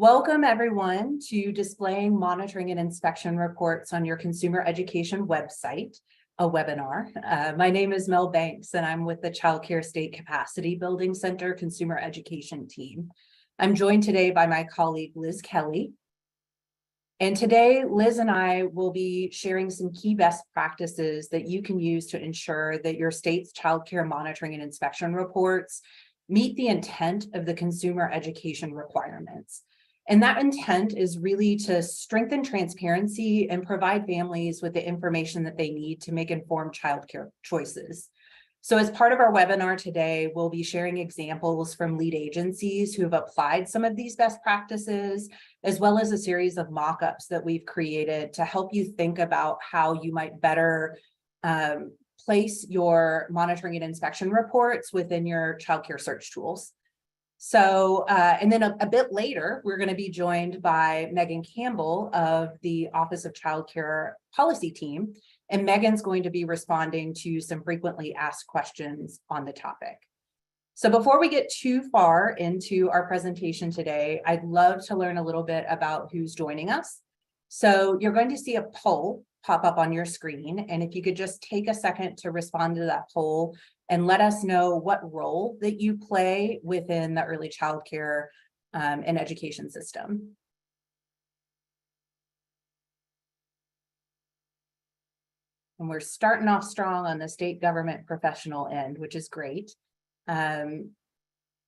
Welcome everyone to displaying, monitoring, and inspection reports on your consumer education website, a webinar. My name is Mel Banks and I'm with the Child Care State Capacity Building Center Consumer Education team. I'm joined today by my colleague, Liz Kelly. And today, Liz and I will be sharing some key best practices that you can use to ensure that your state's child care monitoring and inspection reports meet the intent of the consumer education requirements. And that intent is really to strengthen transparency and provide families with the information that they need to make informed childcare choices. So as part of our webinar today, we'll be sharing examples from lead agencies who have applied some of these best practices, as well as a series of mock-ups that we've created to help you think about how you might better place your monitoring and inspection reports within your childcare search tools. So, and then a bit later, we're going to be joined by Megan Campbell of the Office of Child Care Policy Team. And Megan's going to be responding to some frequently asked questions on the topic. So before we get too far into our presentation today, I'd love to learn a little bit about who's joining us. So you're going to see a poll pop up on your screen. And if you could just take a second to respond to that poll and let us know what role that you play within the early child care and education system. And we're starting off strong on the state government professional end, which is great.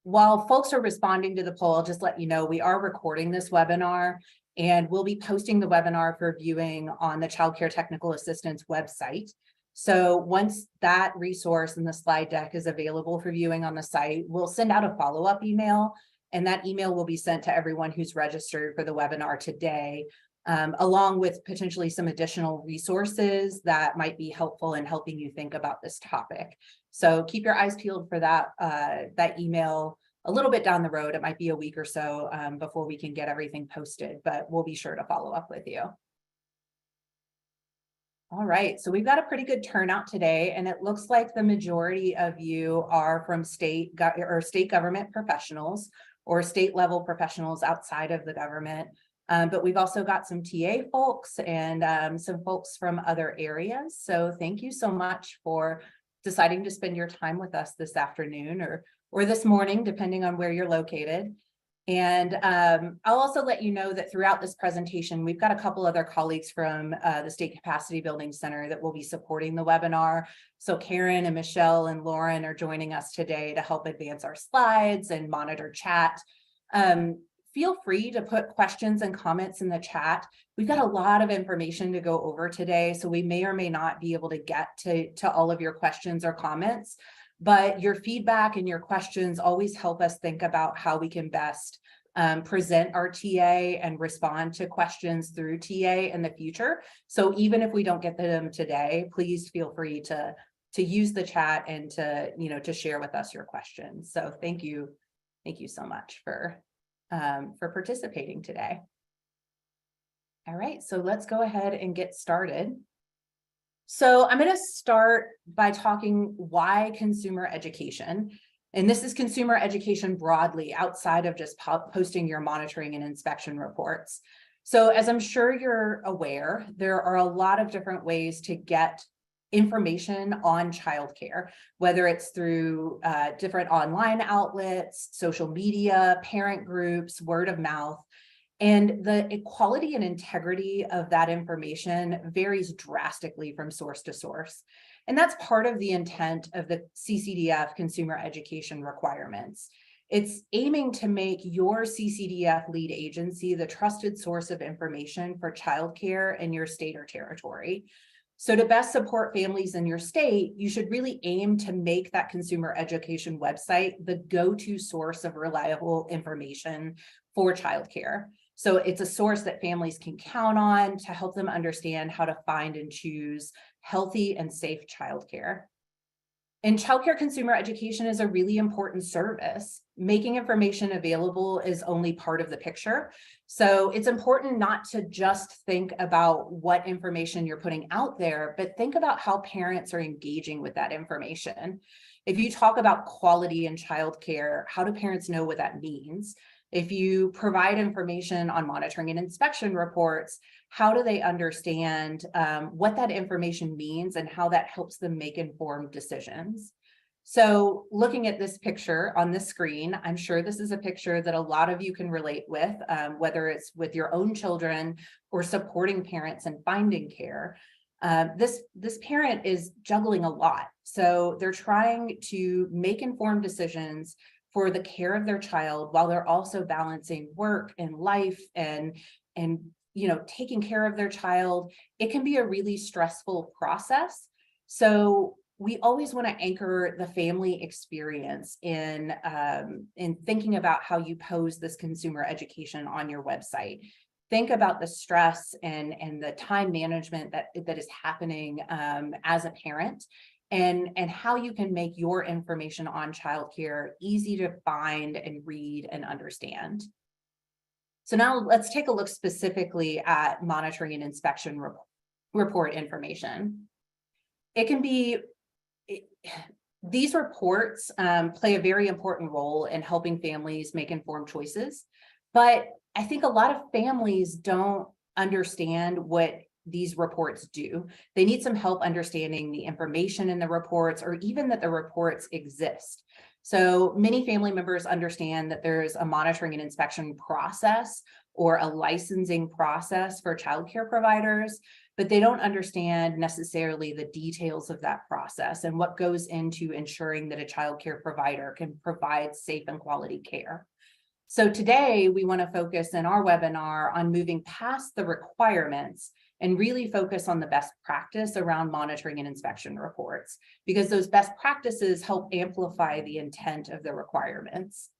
While folks are responding to the poll, I'll just let you know we are recording this webinar and we'll be posting the webinar for viewing on the Child Care Technical Assistance website. So once that resource and the slide deck is available for viewing on the site, we'll send out a follow-up email, and that email will be sent to everyone who's registered for the webinar today, along with potentially some additional resources that might be helpful in helping you think about this topic. So keep your eyes peeled for that, that email a little bit down the road. It might be a week or so before we can get everything posted, but we'll be sure to follow up with you. All right, so we've got a pretty good turnout today, and it looks like the majority of you are from state government professionals or state level professionals outside of the government. But we've also got some TA folks and some folks from other areas. So thank you so much for deciding to spend your time with us this afternoon or this morning, depending on where you're located. And I'll also let you know that throughout this presentation, we've got a couple other colleagues from the State Capacity Building Center that will be supporting the webinar. So Karen and Michelle and Lauren are joining us today to help advance our slides and monitor chat. Feel free to put questions and comments in the chat. We've got a lot of information to go over today, so we may or may not be able to get to all of your questions or comments. But your feedback and your questions always help us think about how we can best present our TA and respond to questions through TA in the future. So even if we don't get them today, please feel free to use the chat and to share with us your questions. So thank you so much for participating today. All right, so let's go ahead and get started. So I'm going to start by talking why consumer education, and this is consumer education broadly outside of just posting your monitoring and inspection reports. So as I'm sure you're aware, there are a lot of different ways to get information on childcare, whether it's through different online outlets, social media, parent groups, word of mouth. And the quality and integrity of that information varies drastically from source to source. And that's part of the intent of the CCDF consumer education requirements. It's aiming to make your CCDF lead agency the trusted source of information for childcare in your state or territory. So to best support families in your state, you should really aim to make that consumer education website the go-to source of reliable information for childcare. So it's a source that families can count on to help them understand how to find and choose healthy and safe childcare. And childcare consumer education is a really important service. Making information available is only part of the picture. So it's important not to just think about what information you're putting out there, but think about how parents are engaging with that information. If you talk about quality in childcare, how do parents know what that means? If you provide information on monitoring and inspection reports, how do they understand what that information means and how that helps them make informed decisions? So looking at this picture on the screen, I'm sure this is a picture that a lot of you can relate with, whether it's with your own children or supporting parents and finding care. This parent is juggling a lot. So they're trying to make informed decisions for the care of their child while they're also balancing work and life and taking care of their child. It can be a really stressful process. So we always want to anchor the family experience in thinking about how you pose this consumer education on your website. Think about the stress and the time management that is happening as a parent, and how you can make your information on childcare easy to find and read and understand. So now let's take a look specifically at monitoring and inspection report information. These reports play a very important role in helping families make informed choices, but I think a lot of families don't understand what these reports do. They need some help understanding the information in the reports, or even that the reports exist. So many family members understand that there's a monitoring and inspection process or a licensing process for childcare providers, but they don't understand necessarily the details of that process and what goes into ensuring that a childcare provider can provide safe and quality care. So today we want to focus in our webinar on moving past the requirements and really focus on the best practice around monitoring and inspection reports, because those best practices help amplify the intent of the requirements.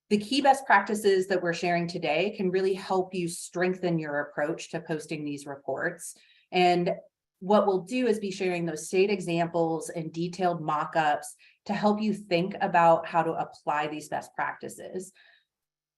The key best practices that we're sharing today can really help you strengthen your approach to posting these reports. And what we'll do is be sharing those state examples and detailed mock-ups to help you think about how to apply these best practices.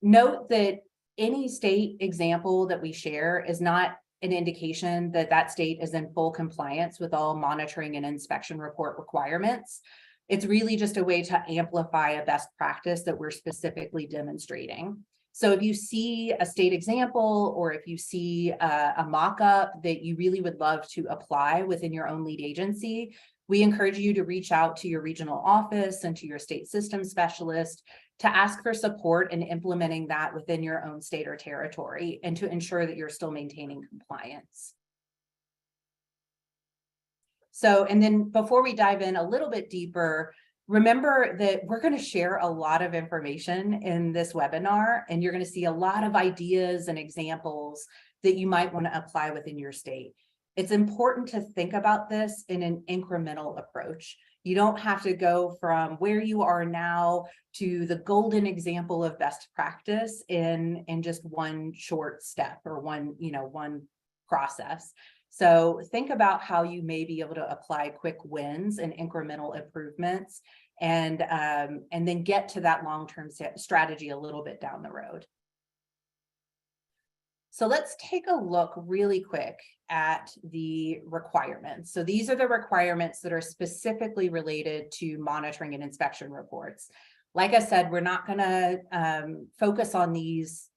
Note that any state example that we share is not an indication that that state is in full compliance with all monitoring and inspection report requirements. It's really just a way to amplify a best practice that we're specifically demonstrating. So if you see a state example, or if you see a mock-up that you really would love to apply within your own lead agency, we encourage you to reach out to your regional office and to your state system specialist to ask for support in implementing that within your own state or territory, and to ensure that you're still maintaining compliance. So, and then before we dive in a little bit deeper, remember that we're going to share a lot of information in this webinar, and you're going to see a lot of ideas and examples that you might want to apply within your state. It's important to think about this in an incremental approach. You don't have to go from where you are now to the golden example of best practice in just one short step or one process. So think about how you may be able to apply quick wins and incremental improvements, and then get to that long-term strategy a little bit down the road. So let's take a look really quick at the requirements. So these are the requirements that are specifically related to monitoring and inspection reports. Like I said, we're not going to focus on these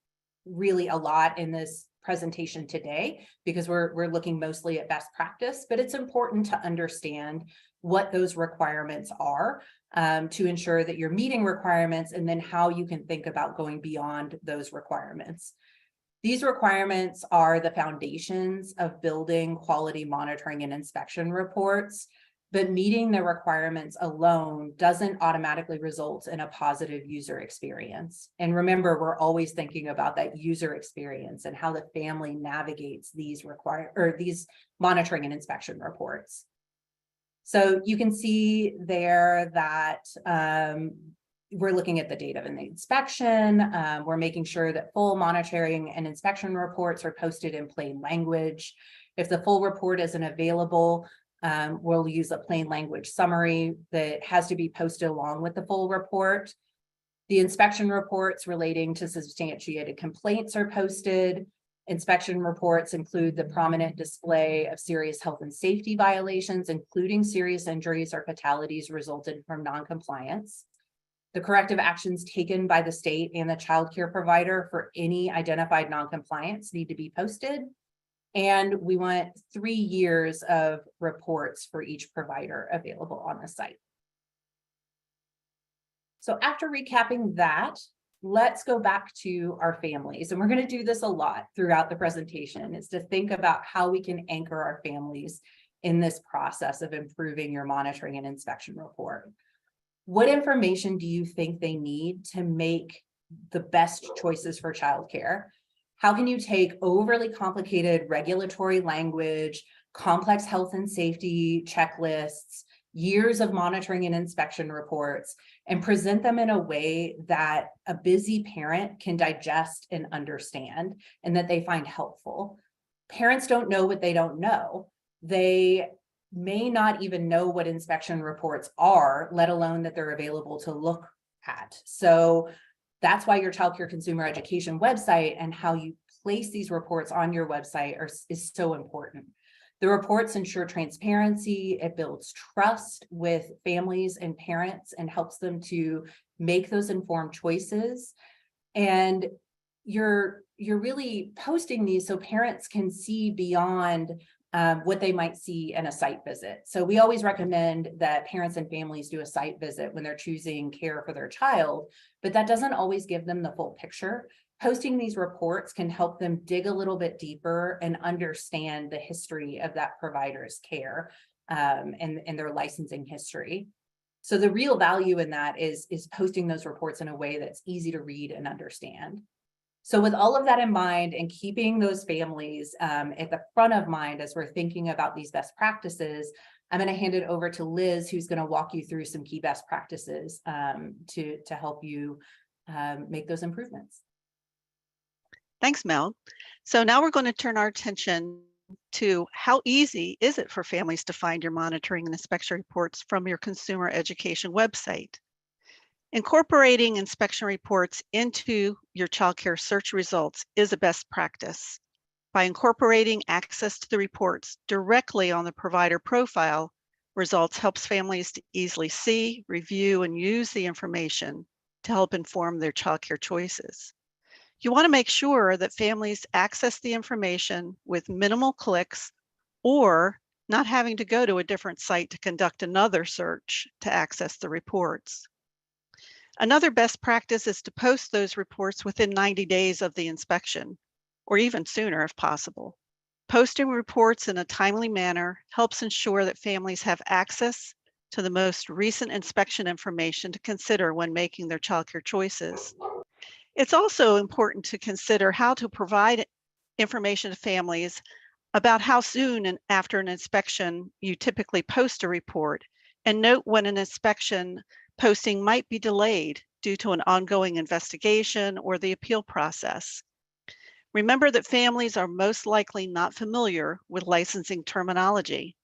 really a lot in this presentation today, because we're looking mostly at best practice, but it's important to understand what those requirements are to ensure that you're meeting requirements, and then how you can think about going beyond those requirements. These requirements are the foundations of building quality monitoring and inspection reports, but meeting the requirements alone doesn't automatically result in a positive user experience. And remember, we're always thinking about that user experience and how the family navigates these monitoring and inspection reports. So you can see there that we're looking at the date of the inspection. We're making sure that full monitoring and inspection reports are posted in plain language. If the full report isn't available, we'll use a plain language summary that has to be posted along with the full report. The inspection reports relating to substantiated complaints are posted. Inspection reports include the prominent display of serious health and safety violations, including serious injuries or fatalities resulted from noncompliance. the corrective actions taken by the state and the child care provider for any identified noncompliance need to be posted. And we want 3 years of reports for each provider available on the site. So after recapping that, let's go back to our families. And we're going to do this a lot throughout the presentation, is to think about how we can anchor our families in this process of improving your monitoring and inspection report. What information do you think they need to make the best choices for childcare? How can you take overly complicated regulatory language, complex health and safety checklists, years of monitoring and inspection reports, and present them in a way that a busy parent can digest and understand, and that they find helpful? Parents don't know what they don't know. They may not even know what inspection reports are, let alone that they're available to look at. So that's why your child care consumer education website and how you place these reports on your website is so important. The reports ensure transparency, it builds trust with families and parents and helps them to make those informed choices. And you're really posting these so parents can see beyond what they might see in a site visit. So we always recommend that parents and families do a site visit when they're choosing care for their child, but that doesn't always give them the full picture. Posting these reports can help them dig a little bit deeper and understand the history of that provider's care and their licensing history. So the real value in that is posting those reports in a way that's easy to read and understand. So with all of that in mind and keeping those families at the front of mind as we're thinking about these best practices, I'm going to hand it over to Liz, who's going to walk you through some key best practices to help you make those improvements. Thanks, Mel. So now we're going to turn our attention to how easy is it for families to find your monitoring and inspection reports from your consumer education website. Incorporating inspection reports into your child care search results is a best practice. By incorporating access to the reports directly on the provider profile, results helps families to easily see, review, and use the information to help inform their child care choices. You want to make sure that families access the information with minimal clicks or not having to go to a different site to conduct another search to access the reports. Another best practice is to post those reports within 90 days of the inspection, or even sooner if possible. Posting reports in a timely manner helps ensure that families have access to the most recent inspection information to consider when making their child care choices. It's also important to consider how to provide information to families about how soon after an inspection you typically post a report, and note when an inspection posting might be delayed due to an ongoing investigation or the appeal process. Remember that families are most likely not familiar with licensing terminology,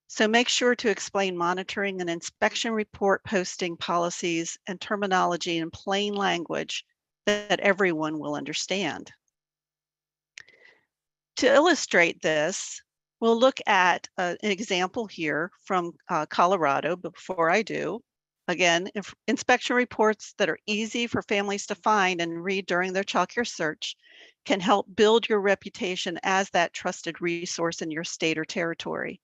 so make sure to explain monitoring and inspection report posting policies and terminology in plain language that everyone will understand. To illustrate this, we'll look at an example here from Colorado. But before I do, again, inspection reports that are easy for families to find and read during their child care search can help build your reputation as that trusted resource in your state or territory.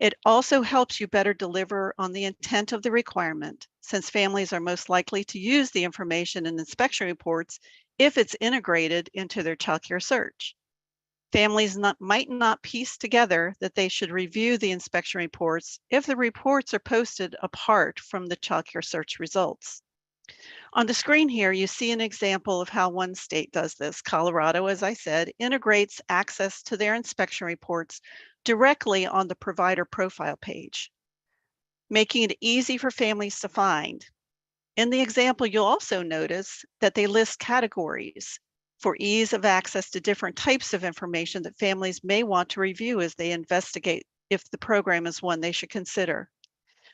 It also helps you better deliver on the intent of the requirement, since families are most likely to use the information in inspection reports if it's integrated into their child care search. Families might not piece together that they should review the inspection reports if the reports are posted apart from the child care search results. On the screen here, you see an example of how one state does this. Colorado, as I said, integrates access to their inspection reports directly on the provider profile page, making it easy for families to find. In the example, you'll also notice that they list categories for ease of access to different types of information that families may want to review as they investigate if the program is one they should consider.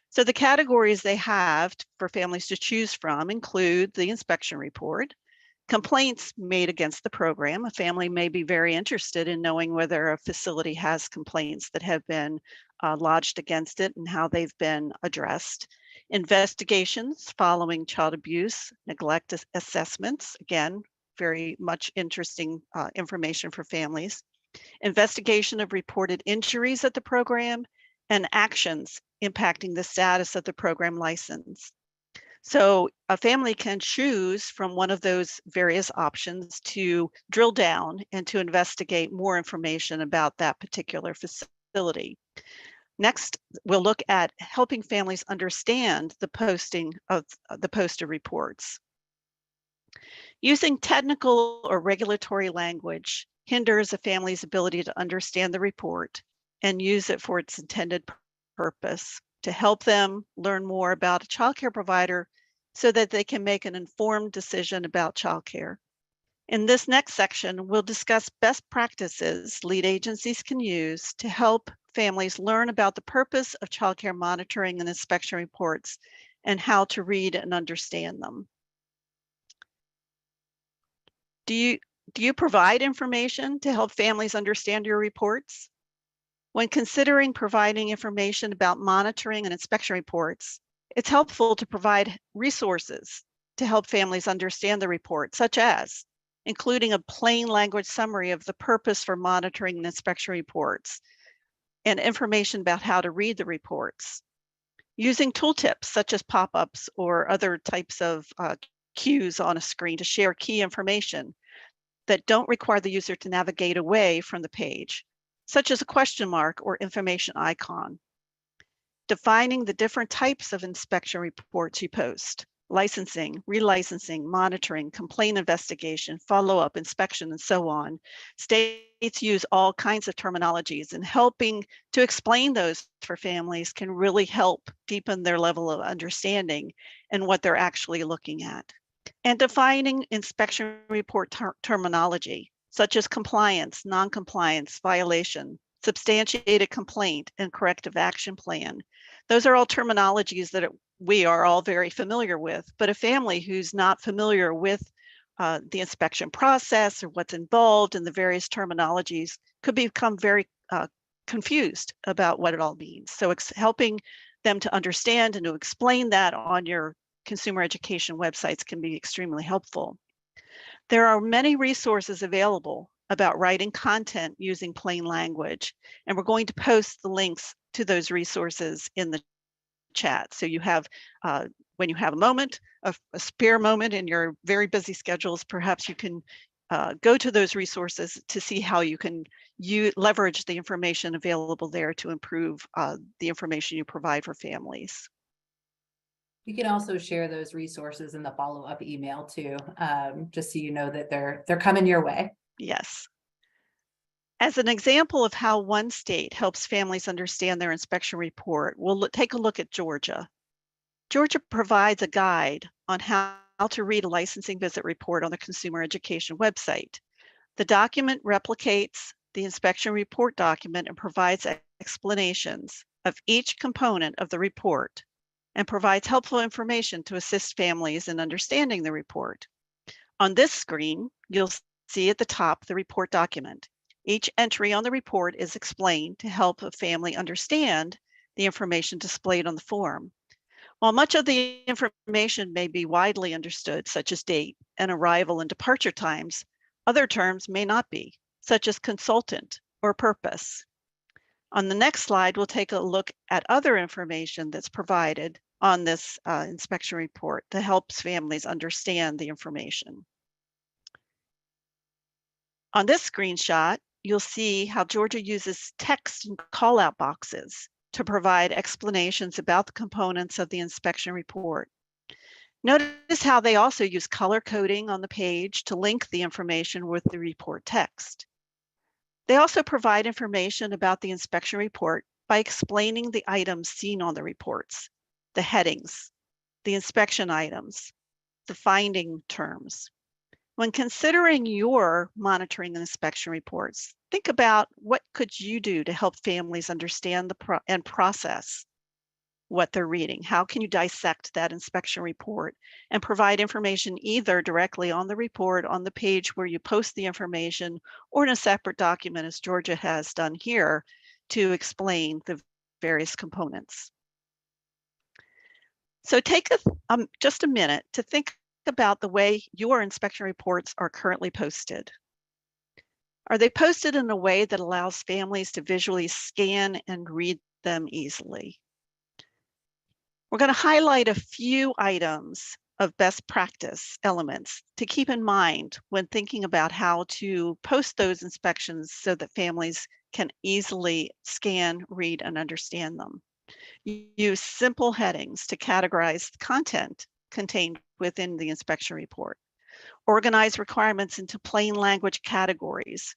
So the categories they have for families to choose from include the inspection report, complaints made against the program. A family may be very interested in knowing whether a facility has complaints that have been lodged against it and how they've been addressed. investigations following child abuse, neglect assessments, again, very much interesting information for families, investigation of reported injuries at the program, and actions impacting the status of the program license. So a family can choose from one of those various options to drill down and to investigate more information about that particular facility. Next, we'll look at helping families understand the posting of the posted reports. Using technical or regulatory language hinders a family's ability to understand the report and use it for its intended purpose to help them learn more about a child care provider so that they can make an informed decision about child care. In this next section, we'll discuss best practices lead agencies can use to help families learn about the purpose of child care monitoring and inspection reports and how to read and understand them. Do you provide information to help families understand your reports? When considering providing information about monitoring and inspection reports, it's helpful to provide resources to help families understand the report, such as including a plain language summary of the purpose for monitoring and inspection reports and information about how to read the reports. Using tooltips such as pop-ups or other types of cues on a screen to share key information that don't require the user to navigate away from the page, such as a question mark or information icon. Defining the different types of inspection reports you post: licensing, relicensing, monitoring, complaint investigation, follow-up, inspection, and so on. States use all kinds of terminologies, and helping to explain those for families can really help deepen their level of understanding and what they're actually looking at. And defining inspection report terminology, such as compliance, non-compliance, violation, substantiated complaint, and corrective action plan. Those are all terminologies that we are all very familiar with, but a family who's not familiar with the inspection process or what's involved in the various terminologies could become very confused about what it all means. So it's helping them to understand and to explain that on your consumer education websites can be extremely helpful. There are many resources available about writing content using plain language, and we're going to post the links to those resources in the chat. So you have, when you have a moment, a spare moment in your very busy schedules, perhaps you can go to those resources to see how you can leverage the information available there to improve the information you provide for families. You can also share those resources in the follow-up email too, just so you know that they're coming your way. Yes. As an example of how one state helps families understand their inspection report, we'll take a look at Georgia. Georgia provides a guide on how to read a licensing visit report on the consumer education website. The document replicates the inspection report document and provides explanations of each component of the report and provides helpful information to assist families in understanding the report. On this screen, you'll see at the top the report document. Each entry on the report is explained to help a family understand the information displayed on the form. While much of the information may be widely understood, such as date and arrival and departure times, other terms may not be, such as consultant or purpose. On the next slide, we'll take a look at other information that's provided on this inspection report that helps families understand the information. On this screenshot, you'll see how Georgia uses text and call-out boxes to provide explanations about the components of the inspection report. Notice how they also use color coding on the page to link the information with the report text. They also provide information about the inspection report by explaining the items seen on the reports, the headings, the inspection items, the finding terms. When considering your monitoring and inspection reports, think about what could you do to help families understand and process what they're reading. How can you dissect that inspection report and provide information either directly on the report, on the page where you post the information, or in a separate document, as Georgia has done here, to explain the various components. So take just a minute to think about the way your inspection reports are currently posted. Are they posted in a way that allows families to visually scan and read them easily? We're going to highlight a few items of best practice elements to keep in mind when thinking about how to post those inspections so that families can easily scan, read, and understand them. Use simple headings to categorize the content contained within the inspection report. Organize requirements into plain language categories.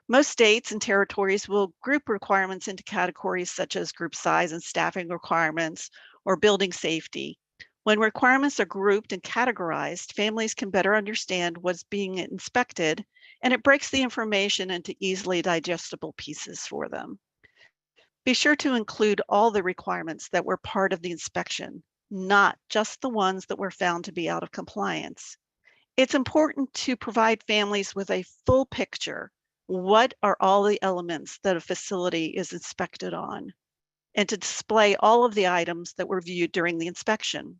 Most states and territories will group requirements into categories such as group size and staffing requirements or building safety. When requirements are grouped and categorized, families can better understand what's being inspected, and it breaks the information into easily digestible pieces for them. Be sure to include all the requirements that were part of the inspection, not just the ones that were found to be out of compliance. It's important to provide families with a full picture. What are all the elements that a facility is inspected on? And to display all of the items that were viewed during the inspection.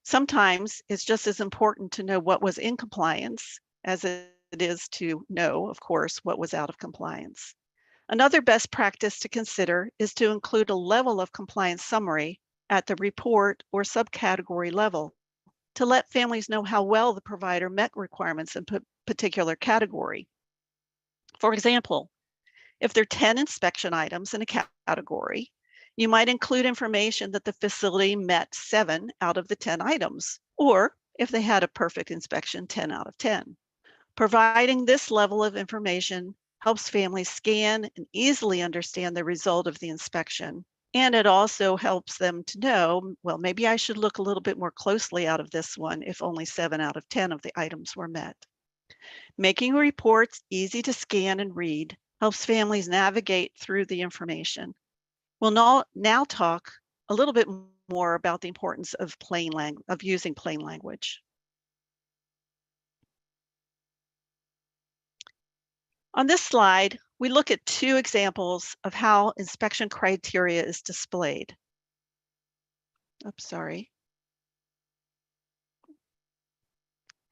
Sometimes it's just as important to know what was in compliance as it is to know, of course, what was out of compliance. Another best practice to consider is to include a level of compliance summary at the report or subcategory level to let families know how well the provider met requirements in a particular category. For example, if there are 10 inspection items in a category, you might include information that the facility met 7 out of the 10 items, or if they had a perfect inspection, 10 out of 10. Providing this level of information helps families scan and easily understand the result of the inspection. And it also helps them to know, well, maybe I should look a little bit more closely out of this one if only 7 out of 10 of the items were met. Making reports easy to scan and read helps families navigate through the information. We'll now talk a little bit more about the importance of using plain language. On this slide, we look at 2 examples of how inspection criteria is displayed. Oops, sorry.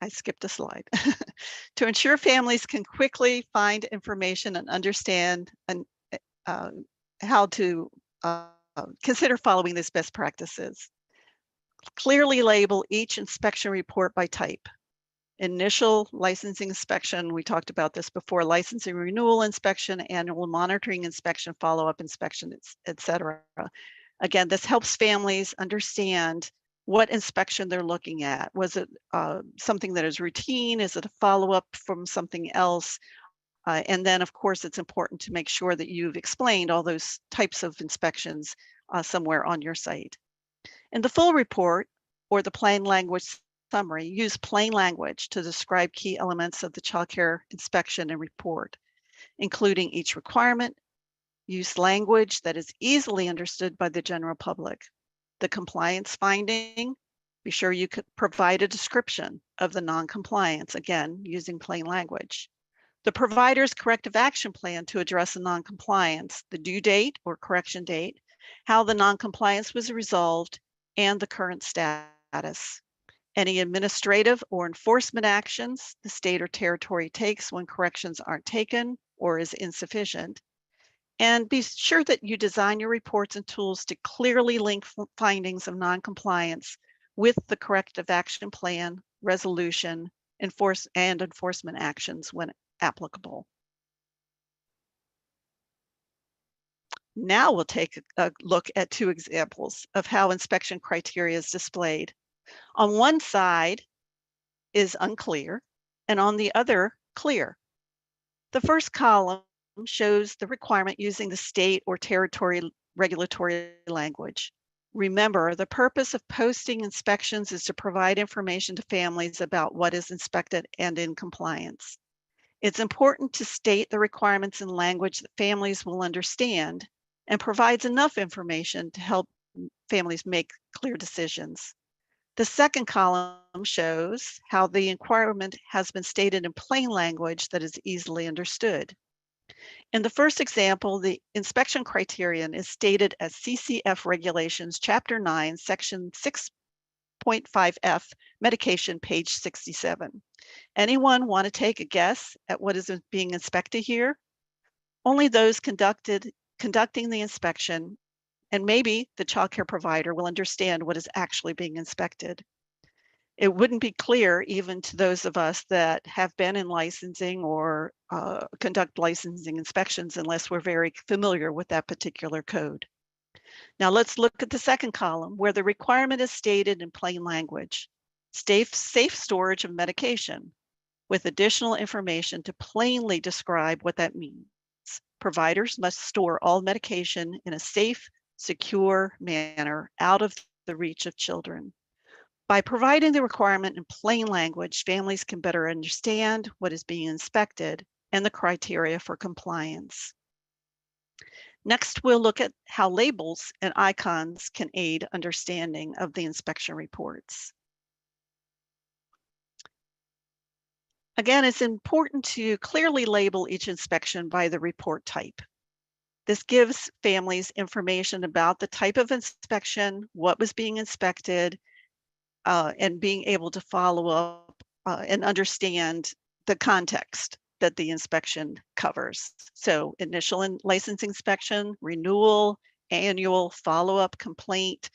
I skipped a slide. To ensure families can quickly find information and understand how to consider following these best practices. Clearly label each inspection report by type. Initial licensing inspection, we talked about this before, licensing renewal inspection, annual monitoring inspection, follow-up inspection, etc. Again, this helps families understand what inspection they're looking at. Was it something that is routine? Is it a follow-up from something else? And then, of course, it's important to make sure that you've explained all those types of inspections somewhere on your site. In the full report or the plain language summary, use plain language to describe key elements of the child care inspection and report, including each requirement. Use language that is easily understood by the general public. The compliance finding, be sure you could provide a description of the non-compliance, again, using plain language. The provider's corrective action plan to address the non-compliance, the due date or correction date, how the non-compliance was resolved, and the current status. Any administrative or enforcement actions the state or territory takes when corrections aren't taken or is insufficient. And be sure that you design your reports and tools to clearly link findings of non-compliance with the corrective action plan, resolution, enforcement actions when applicable. Now we'll take a look at 2 examples of how inspection criteria is displayed. On one side is unclear, and on the other, clear. The first column shows the requirement using the state or territory regulatory language. Remember, the purpose of posting inspections is to provide information to families about what is inspected and in compliance. It's important to state the requirements in language that families will understand and provides enough information to help families make clear decisions. The second column shows how the requirement has been stated in plain language that is easily understood. In the first example, the inspection criterion is stated as CCF Regulations, Chapter 9, Section 4.5F medication, page 67. Anyone want to take a guess at what is being inspected here? Only those conducting the inspection, and maybe the child care provider, will understand what is actually being inspected. It wouldn't be clear even to those of us that have been in licensing or conduct licensing inspections unless we're very familiar with that particular code. Now let's look at the second column where the requirement is stated in plain language. Safe storage of medication with additional information to plainly describe what that means. Providers must store all medication in a safe, secure manner out of the reach of children. By providing the requirement in plain language, families can better understand what is being inspected and the criteria for compliance. Next, we'll look at how labels and icons can aid understanding of the inspection reports. Again, it's important to clearly label each inspection by the report type. This gives families information about the type of inspection, what was being inspected, and being able to follow up and understand the context that the inspection covers. So initial license inspection, renewal, annual, follow-up, complaint,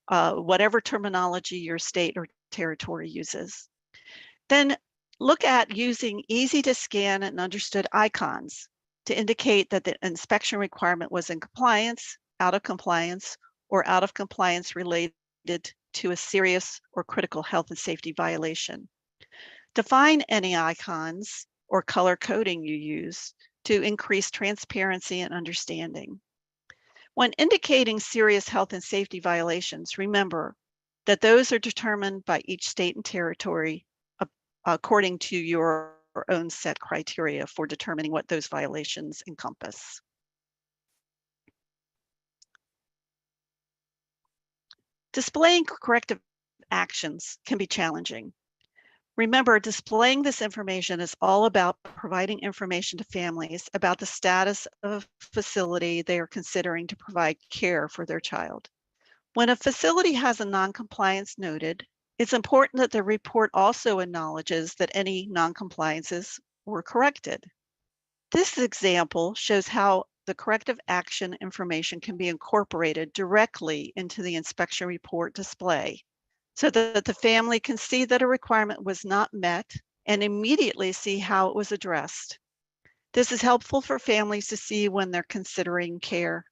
whatever terminology your state or territory uses. Then look at using easy to scan and understood icons to indicate that the inspection requirement was in compliance, out of compliance, or out of compliance related to a serious or critical health and safety violation. Define any icons or color coding you use to increase transparency and understanding. When indicating serious health and safety violations, remember that those are determined by each state and territory according to your own set criteria for determining what those violations encompass. Displaying corrective actions can be challenging. Remember, displaying this information is all about providing information to families about the status of facility they are considering to provide care for their child. When a facility has a non-compliance noted, it's important that the report also acknowledges that any non-compliances were corrected. This example shows how the corrective action information can be incorporated directly into the inspection report display, so that the family can see that a requirement was not met and immediately see how it was addressed. This is helpful for families to see when they're considering care.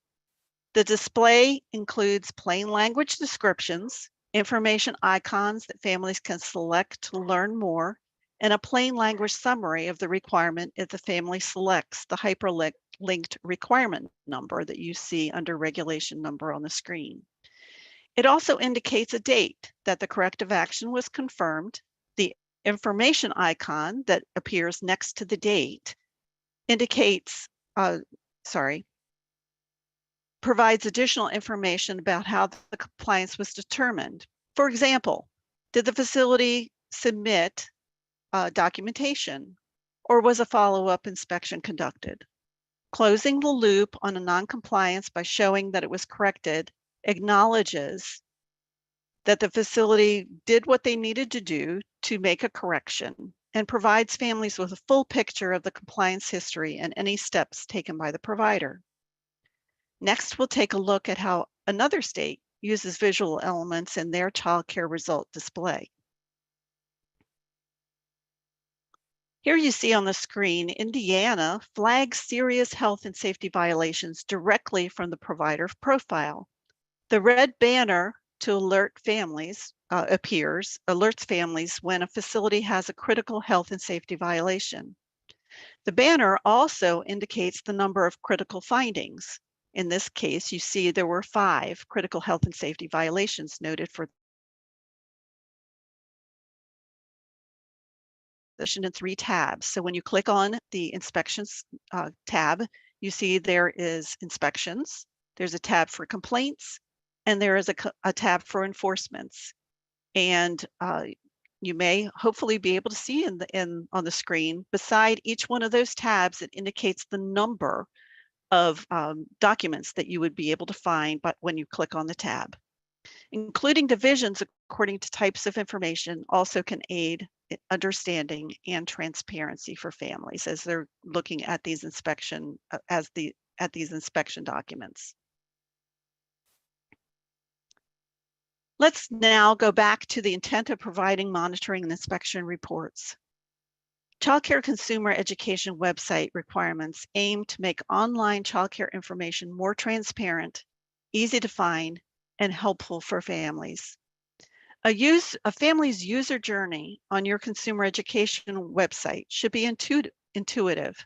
The display includes plain language descriptions, information icons that families can select to learn more, and a plain language summary of the requirement if the family selects the hyperlinked requirement number that you see under regulation number on the screen. It also indicates a date that the corrective action was confirmed. The information icon that appears next to the date indicates, provides additional information about how the compliance was determined. For example, did the facility submit documentation, or was a follow-up inspection conducted? Closing the loop on a non-compliance by showing that it was corrected acknowledges that the facility did what they needed to do to make a correction and provides families with a full picture of the compliance history and any steps taken by the provider. Next, we'll take a look at how another state uses visual elements in their child care result display. Here you see on the screen, Indiana flags serious health and safety violations directly from the provider profile. The red banner to alert families alerts families when a facility has a critical health and safety violation. The banner also indicates the number of critical findings. In this case, you see there were 5 critical health and safety violations noted for in 3 tabs. So when you click on the inspections tab, you see there is inspections, there's a tab for complaints, and there is a tab for enforcements. And you may hopefully be able to see on the screen, beside each one of those tabs, it indicates the number of documents that you would be able to find when you click on the tab. Including divisions according to types of information also can aid understanding and transparency for families as they're looking at these inspection documents. Let's now go back to the intent of providing monitoring and inspection reports. Child care consumer education website requirements aim to make online child care information more transparent, easy to find, and helpful for families. A family's user journey on your consumer education website should be intuitive.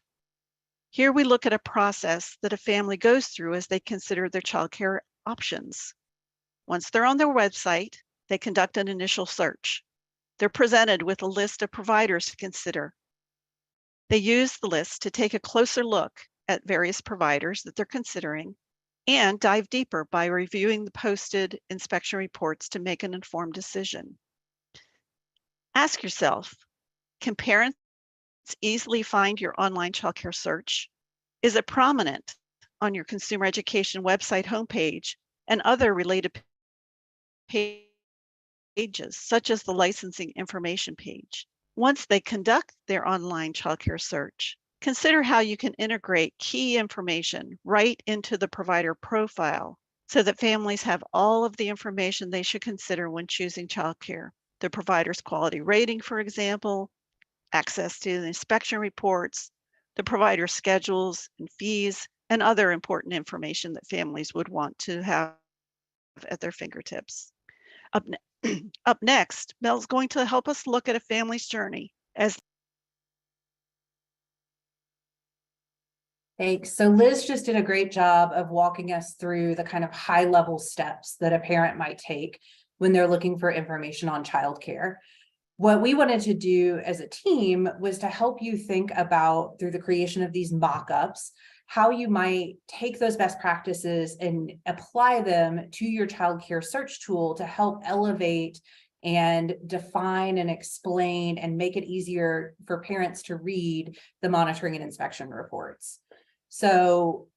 Here we look at a process that a family goes through as they consider their child care options. Once they're on their website, they conduct an initial search. They're presented with a list of providers to consider. They use the list to take a closer look at various providers that they're considering and dive deeper by reviewing the posted inspection reports to make an informed decision. Ask yourself, can parents easily find your online childcare search? Is it prominent on your consumer education website homepage and other related pages, such as the licensing information page? Once they conduct their online childcare search, consider how you can integrate key information right into the provider profile so that families have all of the information they should consider when choosing childcare. The provider's quality rating, for example, access to the inspection reports, the provider schedules and fees, and other important information that families would want to have at their fingertips. Up next, Mel's going to help us look at a family's journey as Thanks. So Liz just did a great job of walking us through the kind of high level steps that a parent might take when they're looking for information on childcare. What we wanted to do as a team was to help you think about, through the creation of these mock-ups, how you might take those best practices and apply them to your childcare search tool to help elevate and define and explain and make it easier for parents to read the monitoring and inspection reports. So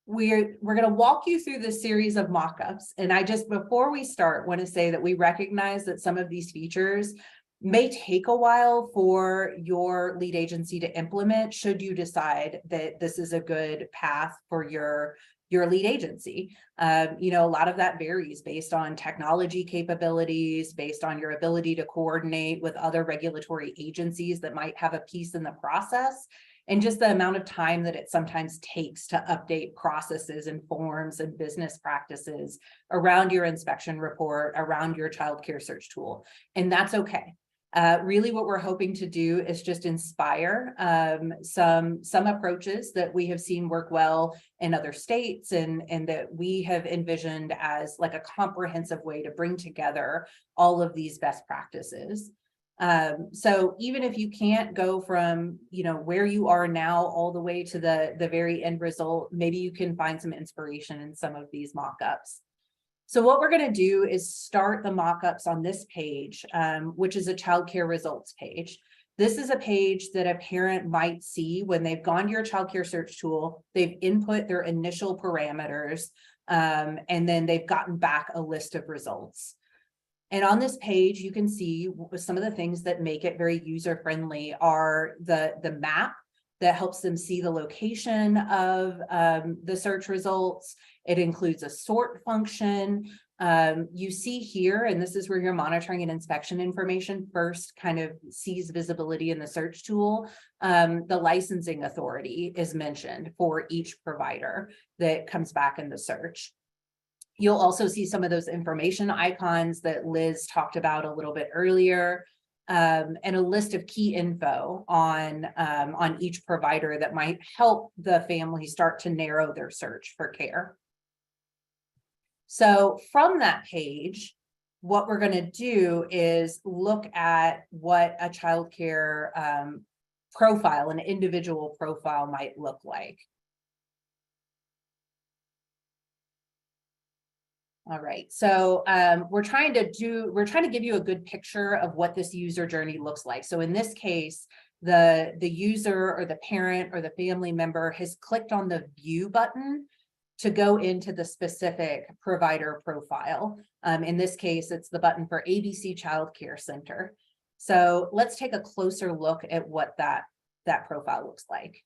we're going to walk you through this series of mock-ups. And I just, before we start, want to say that we recognize that some of these features may take a while for your lead agency to implement, should you decide that this is a good path for your lead agency. A lot of that varies based on technology capabilities, based on your ability to coordinate with other regulatory agencies that might have a piece in the process, and just the amount of time that it sometimes takes to update processes and forms and business practices around your inspection report, around your child care search tool. And that's okay. Really what we're hoping to do is just inspire some approaches that we have seen work well in other states and that we have envisioned as like a comprehensive way to bring together all of these best practices. So even if you can't go from, where you are now all the way to the very end result, maybe you can find some inspiration in some of these mock-ups. So what we're going to do is start the mock-ups on this page, which is a child care results page. This is a page that a parent might see when they've gone to your child care search tool, they've input their initial parameters, and then they've gotten back a list of results. And on this page, you can see some of the things that make it very user-friendly are the map that helps them see the location of the search results. It includes a sort function. You see here, and this is where your monitoring and inspection information first kind of sees visibility in the search tool. The licensing authority is mentioned for each provider that comes back in the search. You'll also see some of those information icons that Liz talked about a little bit earlier, and a list of key info on each provider that might help the family start to narrow their search for care. So from that page, what we're going to do is look at what a child care profile, an individual profile might look like. All right, so we're trying to give you a good picture of what this user journey looks like. So in this case, the user or the parent or the family member has clicked on the view button to go into the specific provider profile. In this case, it's the button for ABC Child Care Center. So let's take a closer look at what that profile looks like.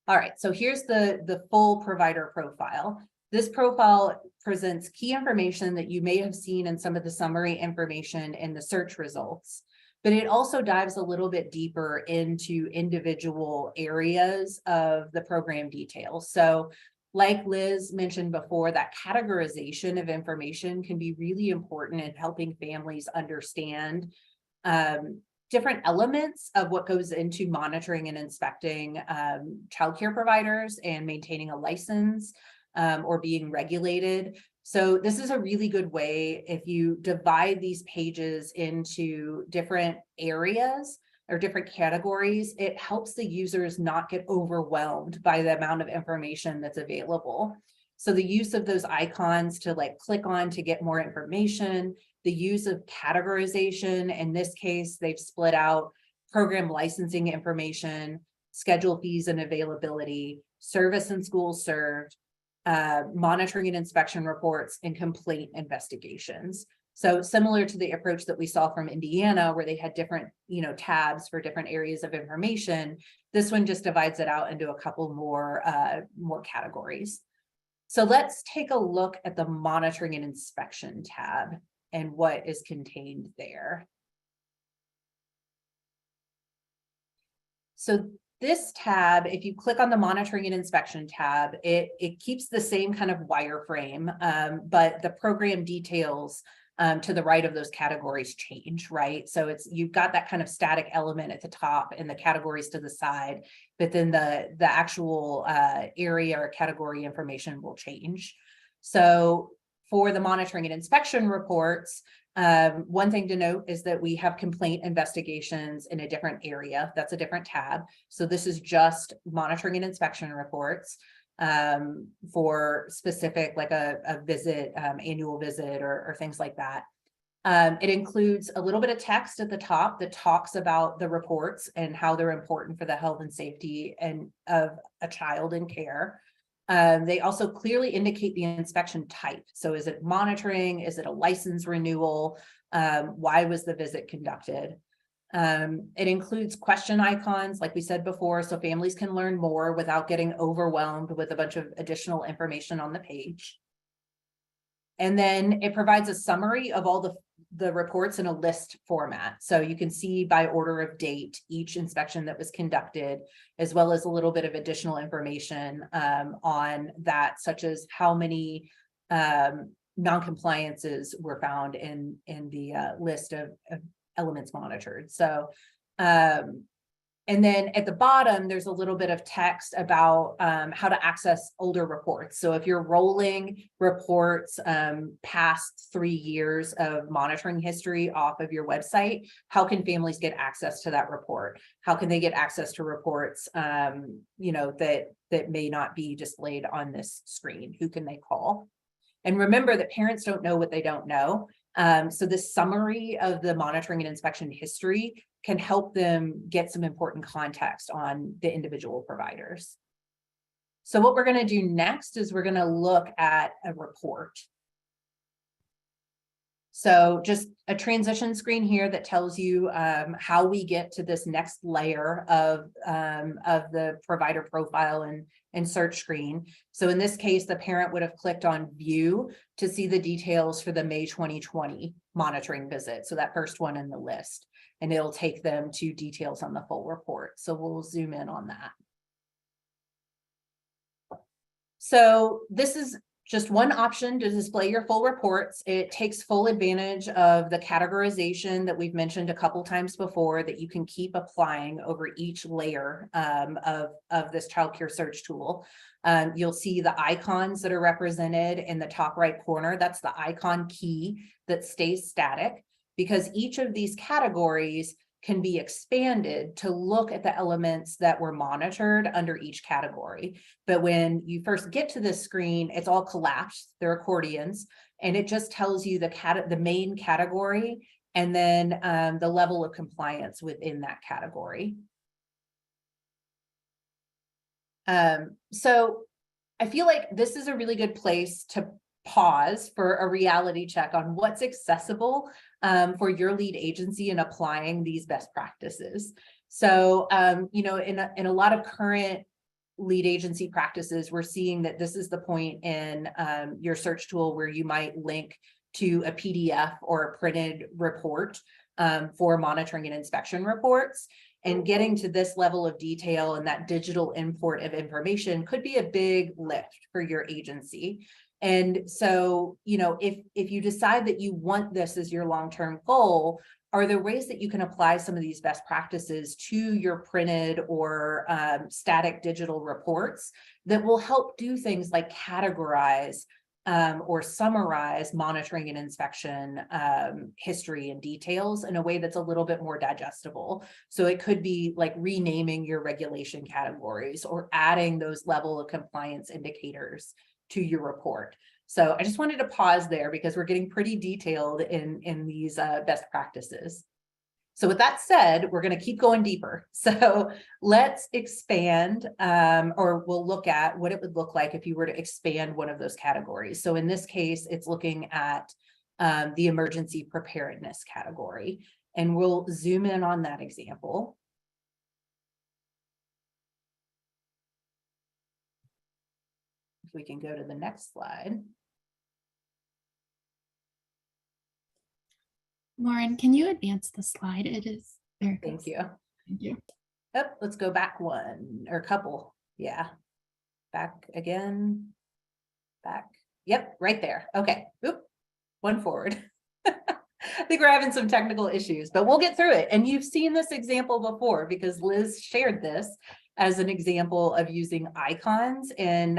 All right, so here's the full provider profile. This profile presents key information that you may have seen in some of the summary information in the search results, but it also dives a little bit deeper into individual areas of the program details. So like Liz mentioned before, that categorization of information can be really important in helping families understand different elements of what goes into monitoring and inspecting childcare providers and maintaining a license or being regulated. So this is a really good way if you divide these pages into different areas or different categories, it helps the users not get overwhelmed by the amount of information that's available. So the use of those icons to like click on to get more information, the use of categorization. In this case, they've split out program licensing information, schedule fees and availability, service and schools served, monitoring and inspection reports, and complaint investigations. So similar to the approach that we saw from Indiana, where they had different, tabs for different areas of information, this one just divides it out into a couple more categories. So let's take a look at the monitoring and inspection tab and what is contained there. So this tab, if you click on the monitoring and inspection tab, it keeps the same kind of wireframe, but the program details to the right of those categories change, right? So you've got that kind of static element at the top and the categories to the side, but then the actual area or category information will change. So for the monitoring and inspection reports, one thing to note is that we have complaint investigations in a different area. That's a different tab. So this is just monitoring and inspection reports for specific, like a visit, annual visit or things like that. It includes a little bit of text at the top that talks about the reports and how they're important for the health and safety of a child in care. They also clearly indicate the inspection type. So is it monitoring? Is it a license renewal? Why was the visit conducted? It includes question icons, like we said before, so families can learn more without getting overwhelmed with a bunch of additional information on the page. And then it provides a summary of all the reports in a list format. So you can see by order of date, each inspection that was conducted, as well as a little bit of additional information on that, such as how many non-compliances were found in the list of elements monitored. So, and then at the bottom, there's a little bit of text about how to access older reports. So if you're rolling reports past 3 years of monitoring history off of your website, how can families get access to that report? How can they get access to reports, that may not be displayed on this screen? Who can they call? And remember that parents don't know what they don't know. So this summary of the monitoring and inspection history can help them get some important context on the individual providers. So what we're going to do next is we're going to look at a report. So just a transition screen here that tells you how we get to this next layer of the provider profile and search screen. So in this case, the parent would have clicked on view to see the details for the May 2020 monitoring visit. So that first one in the list, and it'll take them to details on the full report. So we'll zoom in on that. So this is just one option to display your full reports. It takes full advantage of the categorization that we've mentioned a couple times before that you can keep applying over each layer of this childcare search tool. You'll see the icons that are represented in the top right corner. That's the icon key that stays static, because each of these categories can be expanded to look at the elements that were monitored under each category. But when you first get to this screen, it's all collapsed, they're accordions, and it just tells you the main category and then the level of compliance within that category. So I feel like this is a really good place to pause for a reality check on what's accessible for your lead agency in applying these best practices. So, you know, in a lot of current lead agency practices, we're seeing that this is the point in your search tool where you might link to a PDF or a printed report for monitoring and inspection reports. And getting to this level of detail and that digital import of information could be a big lift for your agency. And so, you know, if you decide that you want this as your long-term goal, are there ways that you can apply some of these best practices to your printed or static digital reports that will help do things like categorize or summarize monitoring and inspection history and details in a way that's a little bit more digestible. So it could be like renaming your regulation categories or adding those level of compliance indicators to your report. So I just wanted to pause there because we're getting pretty detailed in these best practices. So with that said, we're going to keep going deeper. So let's expand, or we'll look at what it would look like if you were to expand one of those categories. So in this case, it's looking at the emergency preparedness category, and we'll zoom in on that example. If we can go to the next slide. Lauren, can you advance the slide? It is there. Thank you. Thank you. Yep, let's go back one or a couple. Yeah. Back again. Back. Yep, right there. Okay. Oop. One forward. I think we're having some technical issues, but we'll get through it. And you've seen this example before because Liz shared this as an example of using icons in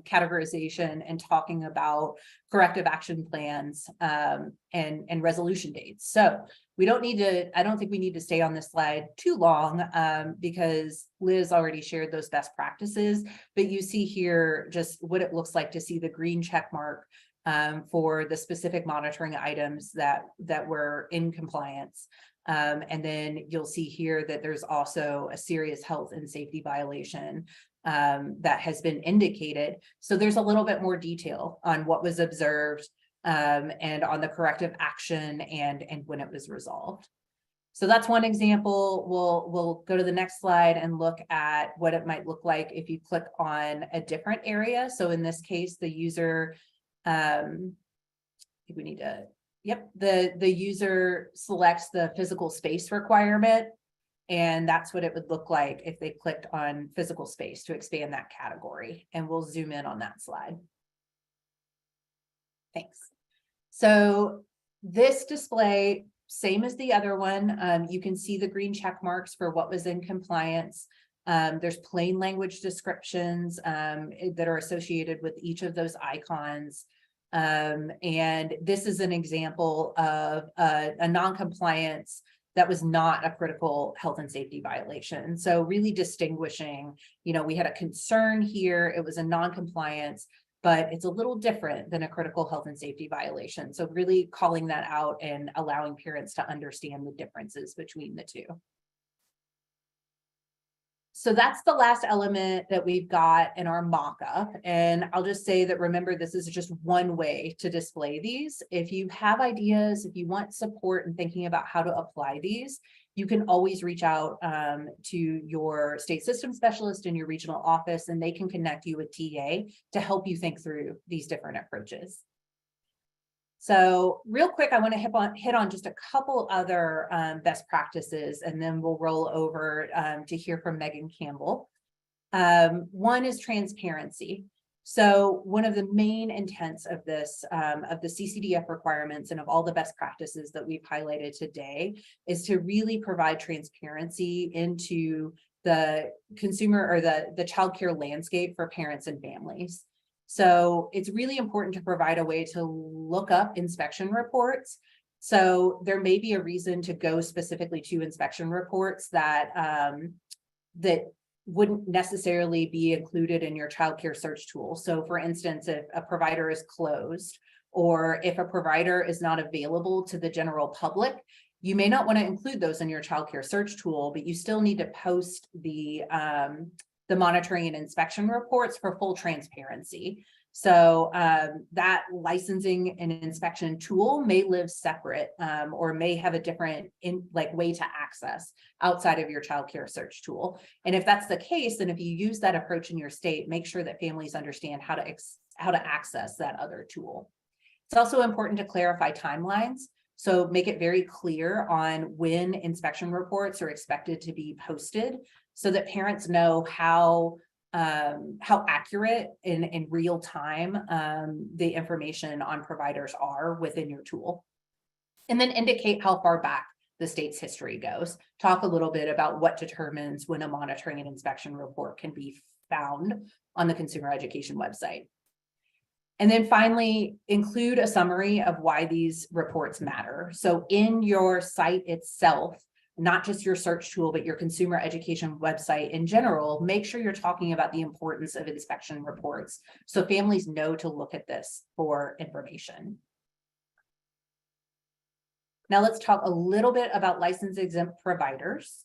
categorization and talking about corrective action plans and resolution dates. So we don't need to, I don't think we need to stay on this slide too long because Liz already shared those best practices, but you see here just what it looks like to see the green check mark for the specific monitoring items that were in compliance. And then you'll see here that there's also a serious health and safety violation that has been indicated. So there's a little bit more detail on what was observed and on the corrective action and when it was resolved. So that's one example. We'll go to the next slide and look at what it might look like if you click on a different area. So in this case, the user, I think we need to, yep, the user selects the physical space requirement, and that's what it would look like if they clicked on physical space to expand that category. And we'll zoom in on that slide. Thanks. So this display, same as the other one, you can see the green check marks for what was in compliance. There's plain language descriptions that are associated with each of those icons. And this is an example of a non-compliance that was not a critical health and safety violation. So really distinguishing, you know, we had a concern here, it was a non-compliance, but it's a little different than a critical health and safety violation. So really calling that out and allowing parents to understand the differences between the two. So that's the last element that we've got in our mock-up. And I'll just say that, remember, this is just one way to display these. If you have ideas, if you want support in thinking about how to apply these, you can always reach out to your state system specialist in your regional office, and they can connect you with TA to help you think through these different approaches. So real quick, I want to hit on just a couple other best practices, and then we'll roll over to hear from Megan Campbell. One is transparency. So one of the main intents of this, of the CCDF requirements and of all the best practices that we've highlighted today, is to really provide transparency into the consumer or the childcare landscape for parents and families. So it's really important to provide a way to look up inspection reports. So there may be a reason to go specifically to inspection reports that that wouldn't necessarily be included in your childcare search tool. So for instance, if a provider is closed, or if a provider is not available to the general public, you may not want to include those in your childcare search tool, but you still need to post the the monitoring and inspection reports for full transparency. So that licensing and inspection tool may live separate or may have a different way to access outside of your child care search tool. And if that's the case, then if you use that approach in your state, make sure that families understand how to access that other tool. It's also important to clarify timelines. So make it very clear on when inspection reports are expected to be posted so that parents know how accurate in real time the information on providers are within your tool. And then indicate how far back the state's history goes. Talk a little bit about what determines when a monitoring and inspection report can be found on the consumer education website. And then finally, include a summary of why these reports matter. So in your site itself, not just your search tool, but your consumer education website in general, make sure you're talking about the importance of inspection reports so families know to look at this for information. Now let's talk a little bit about license exempt providers.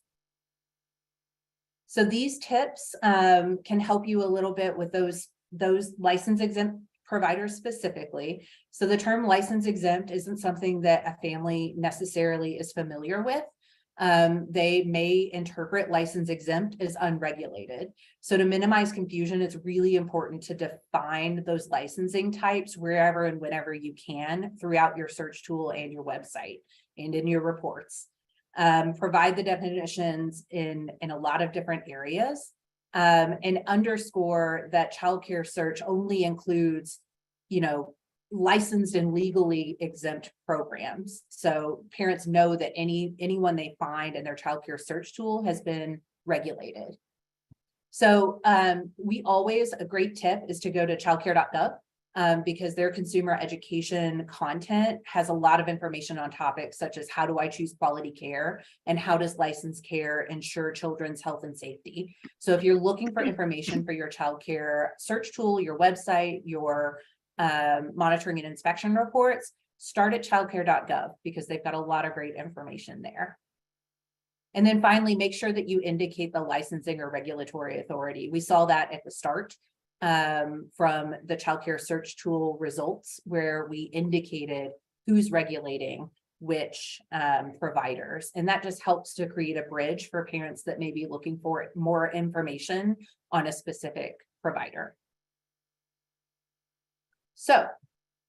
So these tips can help you a little bit with those license exempt providers specifically. So the term license exempt isn't something that a family necessarily is familiar with. They may interpret license exempt as unregulated. So to minimize confusion, it's really important to define those licensing types wherever and whenever you can throughout your search tool and your website and in your reports. Provide the definitions in a lot of different areas. And underscore that childcare search only includes, licensed and legally exempt programs. So parents know that anyone they find in their childcare search tool has been regulated. So a great tip is to go to childcare.gov because their consumer education content has a lot of information on topics such as how do I choose quality care and how does licensed care ensure children's health and safety. So if you're looking for information for your childcare search tool, your website, your monitoring and inspection reports, start at childcare.gov because they've got a lot of great information there. And then finally, make sure that you indicate the licensing or regulatory authority. We saw that at the start from the childcare search tool results where we indicated who's regulating which providers. And that just helps to create a bridge for parents that may be looking for more information on a specific provider. So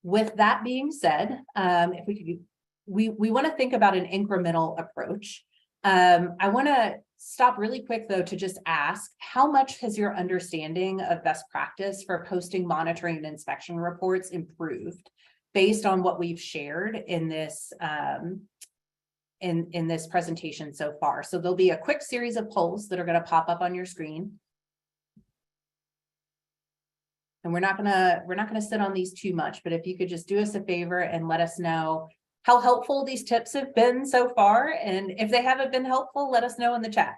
with that being said, if we want to think about an incremental approach. I want to stop really quick though to just ask, how much has your understanding of best practice for posting monitoring and inspection reports improved based on what we've shared in this in this presentation so far? So there'll be a quick series of polls that are going to pop up on your screen. And we're not gonna sit on these too much, but if you could just do us a favor and let us know how helpful these tips have been so far. And if they haven't been helpful, let us know in the chat.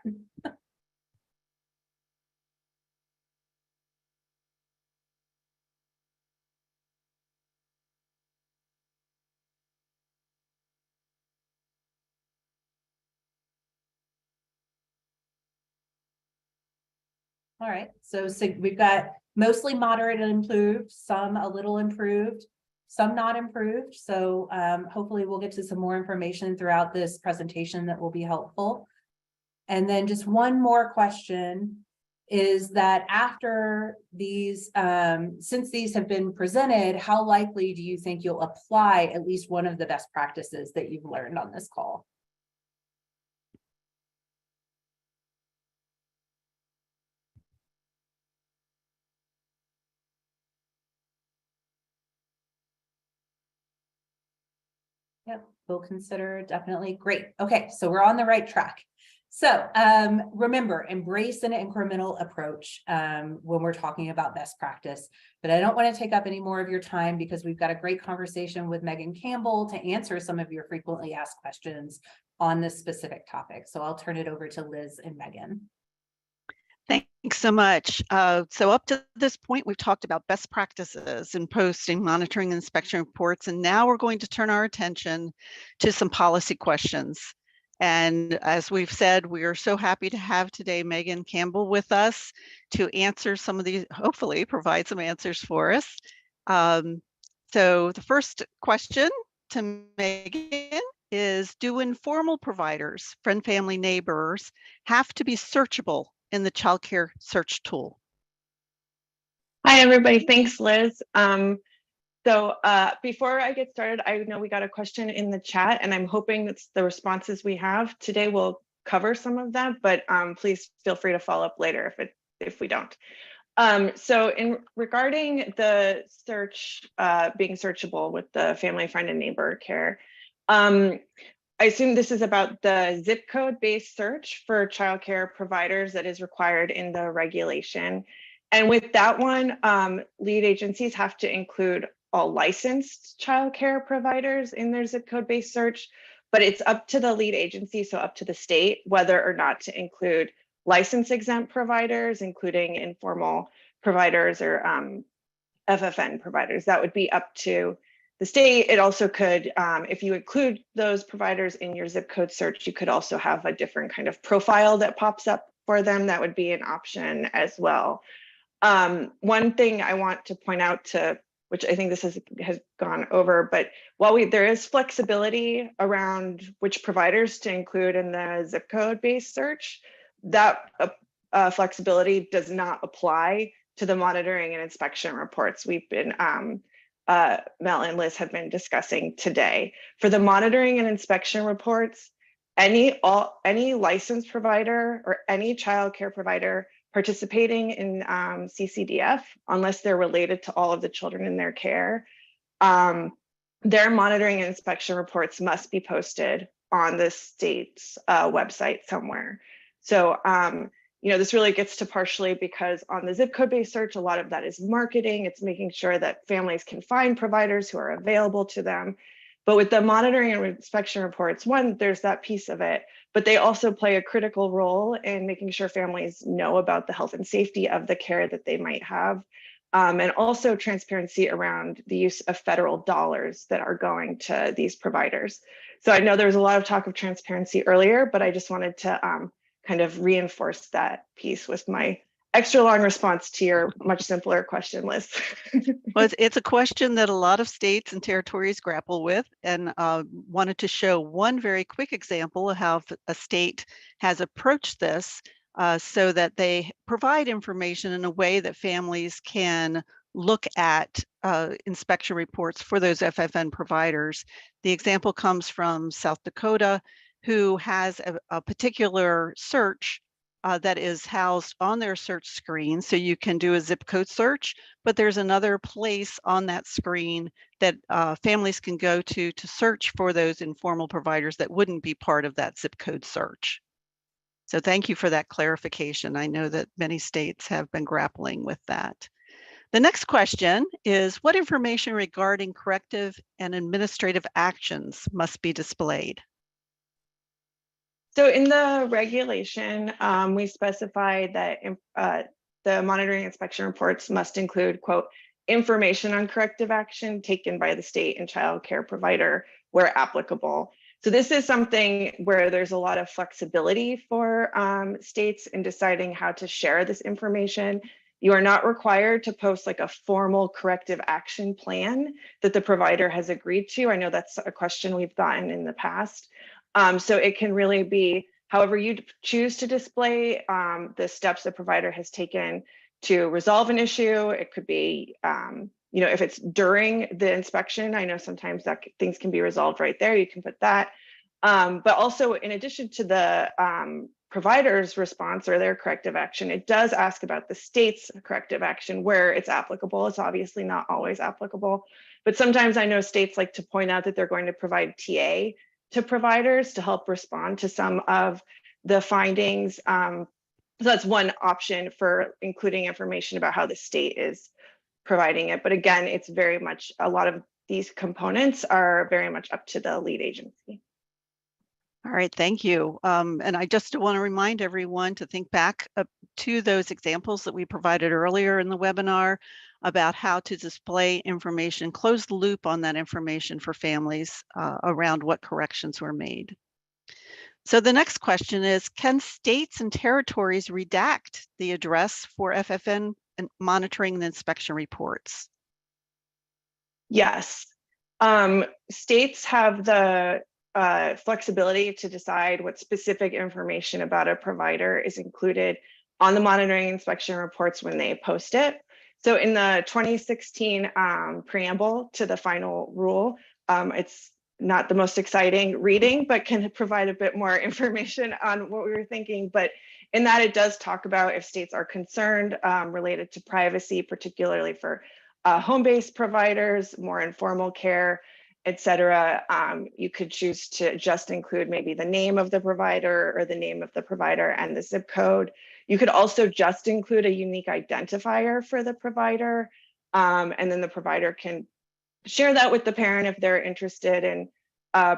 All right, so we've got mostly moderate and improved, some a little improved, some not improved. So hopefully we'll get to some more information throughout this presentation that will be helpful. And then just one more question is that after these, since these have been presented, how likely do you think you'll apply at least one of the best practices that you've learned on this call? Yep, we'll consider definitely. Great. Okay, so we're on the right track. So remember, embrace an incremental approach when we're talking about best practice. But I don't want to take up any more of your time because we've got a great conversation with Megan Campbell to answer some of your frequently asked questions on this specific topic. So I'll turn it over to Liz and Megan. Thanks so much. So up to this point, we've talked about best practices in posting, monitoring, inspection reports, and now we're going to turn our attention to some policy questions. And as we've said, we are so happy to have today Megan Campbell with us to answer some of these, hopefully provide some answers for us. So the first question to Megan is, do informal providers, friend, family, neighbors, have to be searchable in the child care search tool? Hi, everybody. Thanks, Liz. Before I get started, I know we got a question in the chat, and I'm hoping that the responses we have today will cover some of that, but please feel free to follow up later if we don't. So regarding the search being searchable with the family, friend, and neighbor care, I assume this is about the zip code based search for childcare providers that is required in the regulation. And with that one, lead agencies have to include all licensed childcare providers in their zip code based search, but it's up to the lead agency, so up to the state, whether or not to include license exempt providers, including informal providers or FFN providers. That would be up to the state. It also could, if you include those providers in your zip code search, you could also have a different kind of profile that pops up for them. That would be an option as well. One thing I want to point out which I think this has gone over, but while there is flexibility around which providers to include in the zip code based search, that flexibility does not apply to the monitoring and inspection reports we've been, Mel and Liz have been discussing today. For the monitoring and inspection reports, any licensed provider or any child care provider participating in CCDF, unless they're related to all of the children in their care, their monitoring and inspection reports must be posted on the state's website somewhere. So, this really gets to partially because on the zip code based search, a lot of that is marketing. It's making sure that families can find providers who are available to them. But with the monitoring and inspection reports, one, there's that piece of it, but they also play a critical role in making sure families know about the health and safety of the care that they might have. And also transparency around the use of federal dollars that are going to these providers. So I know there was a lot of talk of transparency earlier, but I just wanted to kind of reinforce that piece with my extra long response to your much simpler question, Liz. Well, it's a question that a lot of states and territories grapple with, and wanted to show one very quick example of how a state has approached this so that they provide information in a way that families can look at inspection reports for those FFN providers. The example comes from South Dakota, who has a particular search that is housed on their search screen. So you can do a zip code search, but there's another place on that screen that families can go to search for those informal providers that wouldn't be part of that zip code search. So thank you for that clarification. I know that many states have been grappling with that. The next question is, what information regarding corrective and administrative actions must be displayed? So in the regulation, we specify that the monitoring inspection reports must include, quote, information on corrective action taken by the state and child care provider where applicable. So this is something where there's a lot of flexibility for states in deciding how to share this information. You are not required to post like a formal corrective action plan that the provider has agreed to. I know that's a question we've gotten in the past. So it can really be however you choose to display the steps the provider has taken to resolve an issue. It could be, if it's during the inspection, I know sometimes that things can be resolved right there. You can put that. But also in addition to the provider's response or their corrective action, it does ask about the state's corrective action where it's applicable. It's obviously not always applicable, but sometimes I know states like to point out that they're going to provide TA to providers to help respond to some of the findings. So that's one option for including information about how the state is providing it. But again, it's very much, a lot of these components are very much up to the lead agency. All right, thank you. And I just want to remind everyone to think back to those examples that we provided earlier in the webinar about how to display information, close the loop on that information for families around what corrections were made. So the next question is, can states and territories redact the address for FFN and monitoring the inspection reports? Yes. States have the flexibility to decide what specific information about a provider is included on the monitoring inspection reports when they post it. So in the 2016 preamble to the final rule, it's not the most exciting reading, but can provide a bit more information on what we were thinking. But in that, it does talk about if states are concerned related to privacy, particularly for home-based providers, more informal care, et cetera. You could choose to just include maybe the name of the provider or the name of the provider and the zip code. You could also just include a unique identifier for the provider. And then the provider can share that with the parent if they're interested in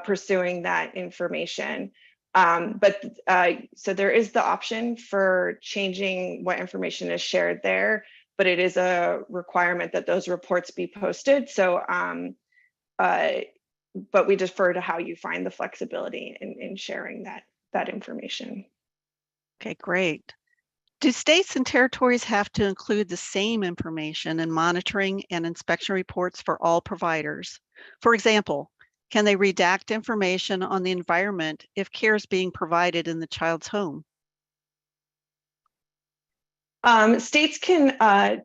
pursuing that information. So there is the option for changing what information is shared there, but it is a requirement that those reports be posted. So, but we defer to how you find the flexibility in sharing that information. Okay, great. Do states and territories have to include the same information in monitoring and inspection reports for all providers? For example, can they redact information on the environment if care is being provided in the child's home? States can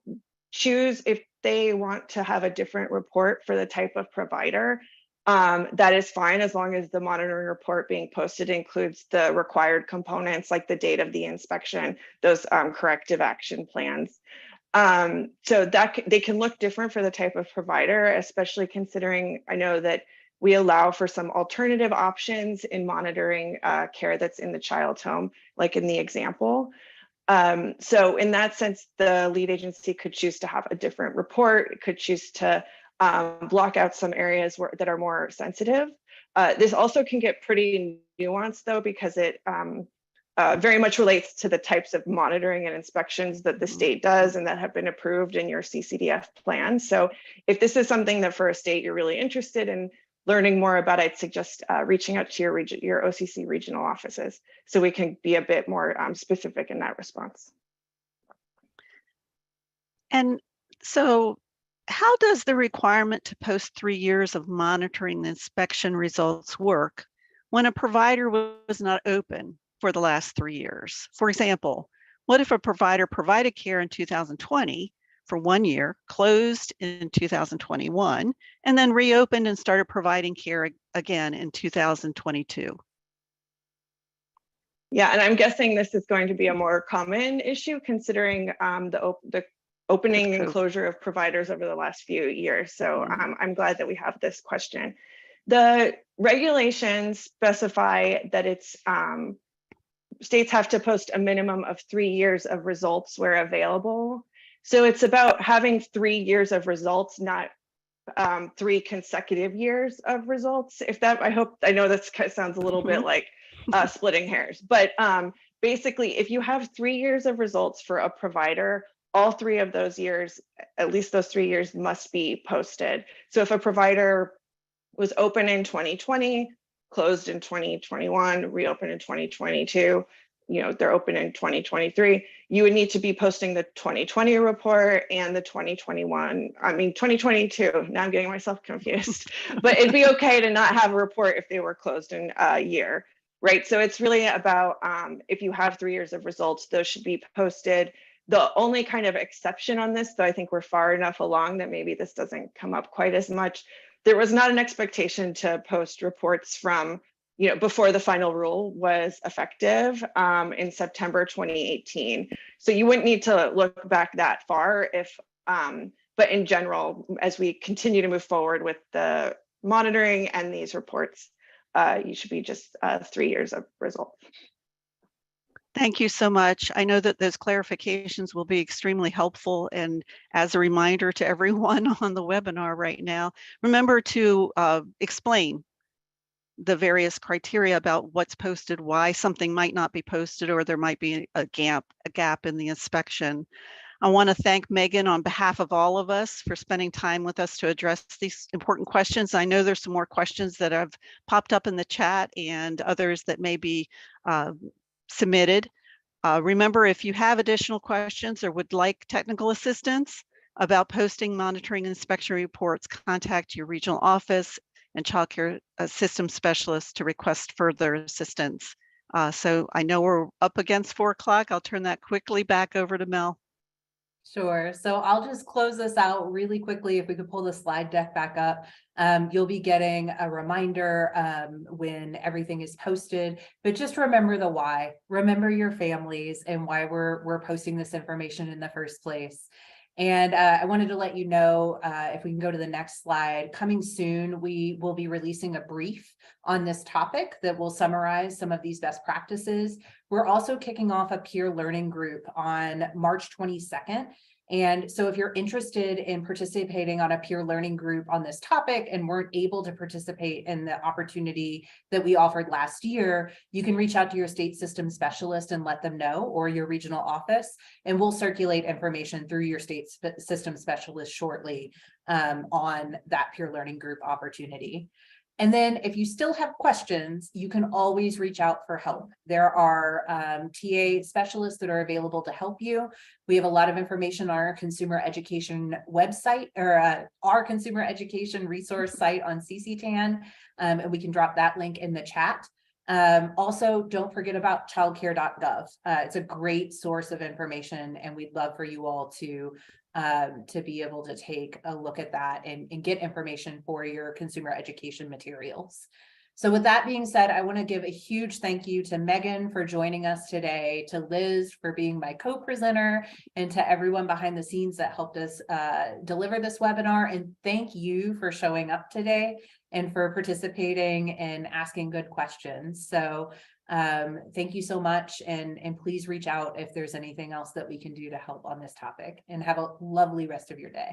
choose if they want to have a different report for the type of provider. That is fine as long as the monitoring report being posted includes the required components like the date of the inspection, those corrective action plans. So that they can look different for the type of provider, especially considering I know that we allow for some alternative options in monitoring care that's in the child's home, like in the example. So in that sense, the lead agency could choose to have a different report. It could choose to block out some areas that are more sensitive. This also can get pretty nuanced though, because it very much relates to the types of monitoring and inspections that the state does and that have been approved in your CCDF plan. So if this is something that for a state you're really interested in learning more about, I'd suggest reaching out to your OCC regional offices so we can be a bit more specific in that response. And so how does the requirement to post 3 years of monitoring the inspection results work when a provider was not open for the last 3 years? For example, what if a provider provided care in 2020 for 1 year, closed in 2021, and then reopened and started providing care again in 2022? Yeah, and I'm guessing this is going to be a more common issue considering the opening and closure of providers over the last few years. So I'm glad that we have this question. The regulations specify that it's states have to post a minimum of 3 years of results where available. So it's about having 3 years of results, not 3 consecutive years of results. If that, I know this sounds a little bit like splitting hairs, but basically if you have 3 years of results for a provider, all 3 of those years, at least those 3 years must be posted. So if a provider was open in 2020, closed in 2021, reopened in 2022, you know, they're open in 2023, you would need to be posting the 2020 report and the 2022. Now I'm getting myself confused, but it'd be okay to not have a report if they were closed in a year, right? So it's really about if you have 3 years of results, those should be posted. The only kind of exception on this, though I think we're far enough along that maybe this doesn't come up quite as much, there was not an expectation to post reports from, you know, before the final rule was effective in September 2018. So you wouldn't need to look back that far if, but in general, as we continue to move forward with the monitoring and these reports, you should be just 3 years of results. Thank you so much. I know that those clarifications will be extremely helpful. And as a reminder to everyone on the webinar right now, remember to explain the various criteria about what's posted, why something might not be posted, or there might be a gap in the inspection. I want to thank Megan on behalf of all of us for spending time with us to address these important questions. I know there's some more questions that have popped up in the chat and others that may be submitted. Remember, if you have additional questions or would like technical assistance about posting, monitoring, and inspection reports, contact your regional office and child care system specialist to request further assistance. So I know we're up against 4 o'clock. I'll turn that quickly back over to Mel. Sure. So I'll just close this out really quickly. If we could pull the slide deck back up, you'll be getting a reminder when everything is posted, but just remember the why. Remember your families and why we're posting this information in the first place. And I wanted to let you know, if we can go to the next slide, coming soon, we will be releasing a brief on this topic that will summarize some of these best practices. We're also kicking off a peer learning group on March 22nd. And so if you're interested in participating on a peer learning group on this topic and weren't able to participate in the opportunity that we offered last year, you can reach out to your state system specialist and let them know, or your regional office, and we'll circulate information through your state system specialist shortly on that peer learning group opportunity. And then if you still have questions, you can always reach out for help. There are TA specialists that are available to help you. We have a lot of information on our consumer education website, or our consumer education resource site on CCTAN, and we can drop that link in the chat. Also, don't forget about childcare.gov. It's a great source of information, and we'd love for you all to be able to take a look at that and get information for your consumer education materials. So with that being said, I want to give a huge thank you to Megan for joining us today, to Liz for being my co-presenter, and to everyone behind the scenes that helped us deliver this webinar. And thank you for showing up today and for participating and asking good questions. So thank you so much, and please reach out if there's anything else that we can do to help on this topic, and have a lovely rest of your day.